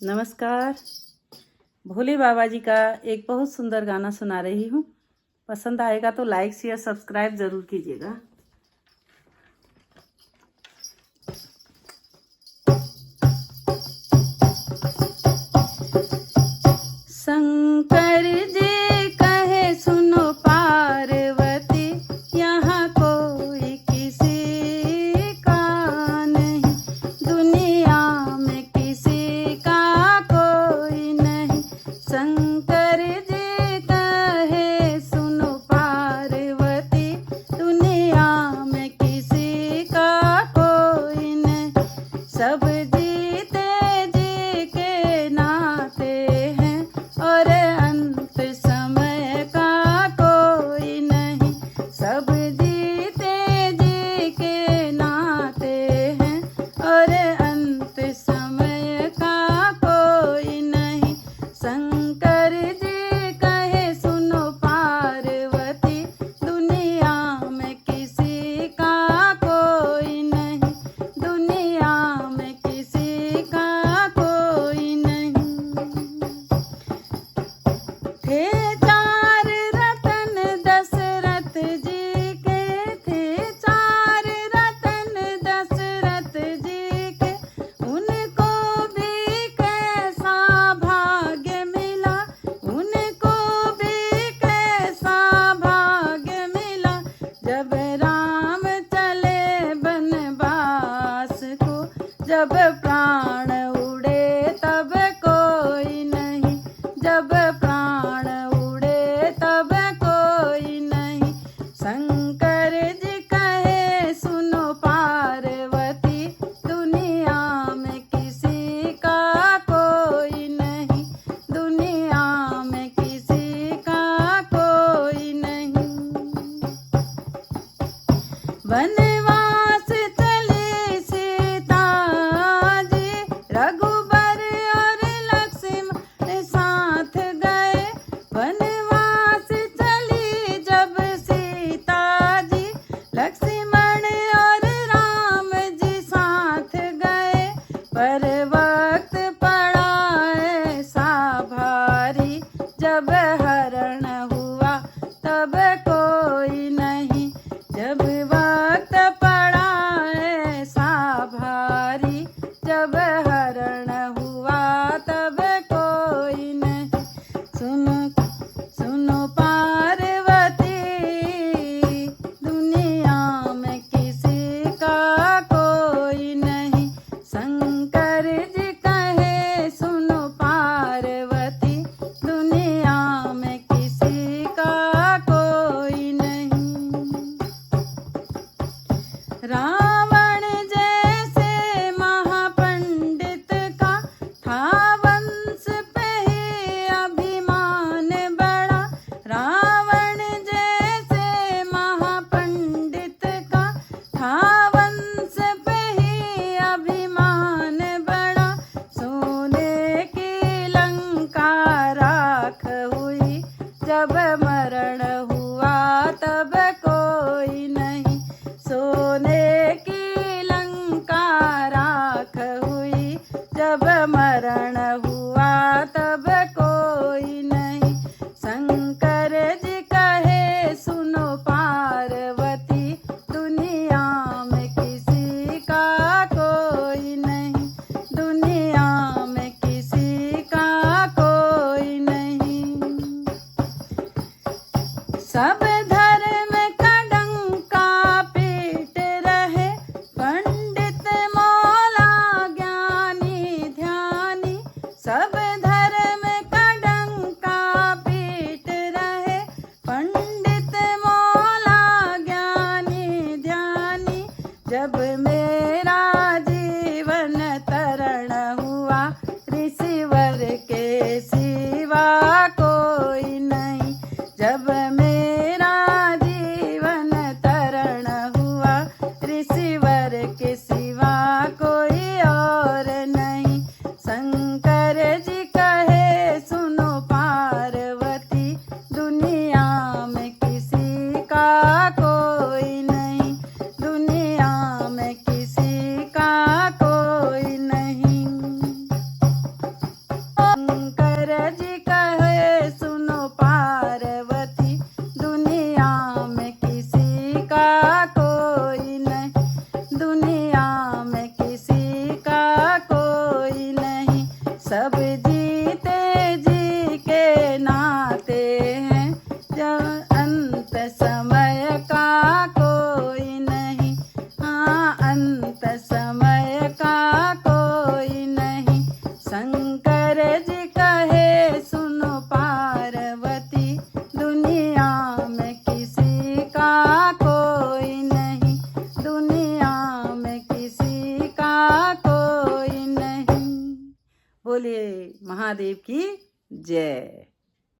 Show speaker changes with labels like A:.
A: नमस्कार। भोले बाबा जी का एक बहुत सुंदर गाना सुना रही हूँ। पसंद आएगा तो लाइक शेयर सब्सक्राइब ज़रूर कीजिएगा। शंकर जी कहे सुनो पार्वती, यहाँ कोई किसी का नहीं, दुनिया में किसी का कोई नहीं। शंकर जी कहे सुनो पार्वती, दुनिया में किसी का कोई नहीं। सब जीते जी के नाते हैं और अंत समय का कोई नहीं। सब जीते जी के नाते हैं और अंत समय का कोई नहीं। शंकर जी कहे सुनो पार्वती, दुनिया में किसी का कोई नहीं, दुनिया में किसी का कोई नहीं। थे चार रतन दशरथ जी के, थे चार रतन दशरथ जी के, उनको भी कैसा भाग्य मिला, उनको भी कैसा भाग्य मिला। जब राम चले बनवास को, जब प्राण उड़े तब कोई नहीं, जब प्राण उड़े तब कोई नहीं। शंकर जी कहे सुनो पार्वती, दुनिया में किसी का कोई नहीं, दुनिया में किसी का कोई नहीं। वनवास चली सीता जी, रघुबर और लक्ष्मण साथ गए। वनवास चली जब सीता जी, लक्ष्मण और राम जी साथ गए। पर वक्त पड़ा ऐसा भारी, जब हरण हुआ तब कोई नहीं, जब वक्त पड़ा ऐसा भारी, जब हरण हुआ तब कोई नहीं। सुनो सुनो पार्वती, दुनिया में किसी का कोई नहीं। शंकर जी कहे सुनो पार्वती, दुनिया में किसी का कोई नहीं। रावण जैसे महापंडित का था वंश पे ही अभिमान बड़ा। रावण जैसे महापंडित का था वंश पे ही अभिमान बड़ा। सोने की लंका राख हुई, जब मरण हुआ तब कोई नहीं। सोने की लंका राख हुई, जब मरण हुआ तब कोई नहीं। शंकर जी कहे सुनो पार्वती, दुनिया में किसी का कोई नहीं, दुनिया में किसी का कोई नहीं। सब धर्म का डंका पीट रहे, पंडित मौला ज्ञानी ध्यानी। सब धर्म का डंका पीट रहे, पंडित मौला ज्ञानी ध्यानी। जब मेरा जीवन तरण हुआ, ऋषिवर के सिवा कोई नहीं। जब मेरा जीवन तरण हुआ, ऋषिवर के सिवा कोई और नहीं। शंकर जी कहे सुनो पार्वती, दुनिया में किसी का कोई नहीं, दुनिया में किसी का कोई नहीं। महादेव की जय।